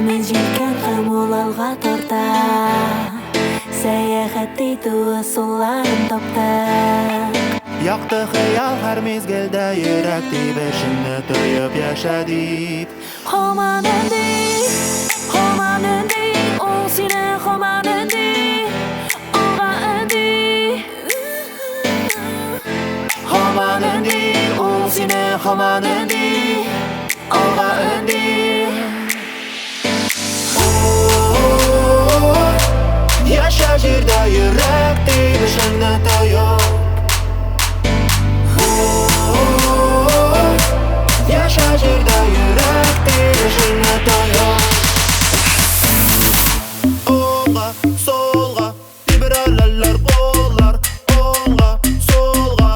Мен желкен һәм ул алға тарта, сәяхәт итү ысулларын тапты. Яқты хыял һәр мезгелдә йөрәк тибешенне тоеп яшә дип. Һаман өнди, ул сине һаман өнди, алга өнди. Һаман өнди, ул сине һаман өнди, алга өнди. Яшә җирдә йөрәк тибешенне тоеп. Яшә җирдә йөрәк тибешенне тоеп. Оңга, солга, тибрәләләр куллар. Оңга, солга.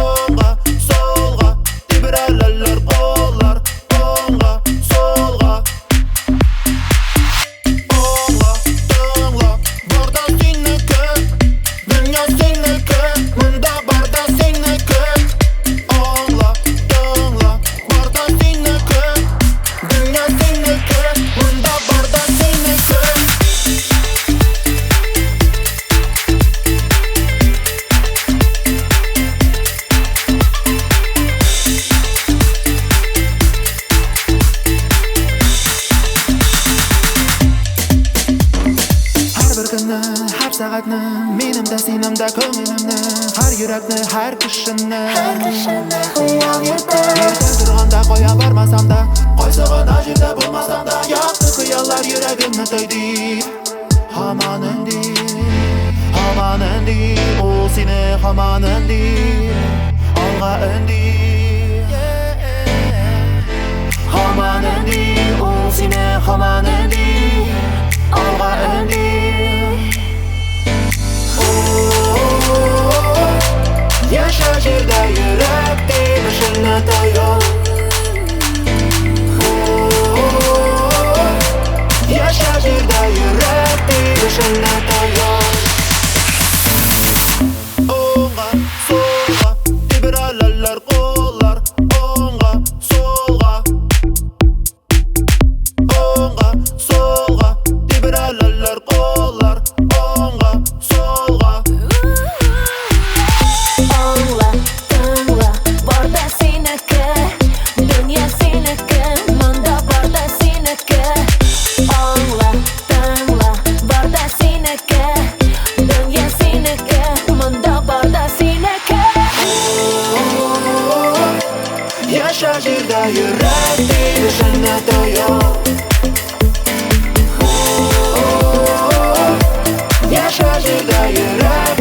Оңга, солга, тибрәләләр куллар. Оңга, солга. Оңга, тыңла, барда синеке, дөнья синеке, монда барда синеке. Оңла, тыңла, барда синеке, дөнья синеке, монда барда синеке. Һәр көнне, һәр сәгатьне, минем дә синем дә күңелемне, һәр йөрәкне, һәр кешене Хыял йөртә. Иртә торганда кая бармасам да, кайсы гына җирдә булмасам да, якты хыяллар йөрәгемне тойды. Һаман өнди, ул сине һаман өнди, алга өнди. Һаман өнди, ул сине һаман өнди, алга өнди. Яшә җирдә йөрәк тибешенне тоеп. Яшә җирдә йөрәк тибешенне тоеп. Оңга, солга, тибрәләләр куллар. Оңга, солга. Оңга, солга, тибрәләләр куллар. Оңга, солга. Аңла, тыңла, барда синеке, дөнья синеке, монда барда синеке. Аңла, тыңла, барда синеке, дөнья синеке, монда барда синеке. Яшә җирдә йөрәк тибешенне тоеп. Яшә җирдә йөрәк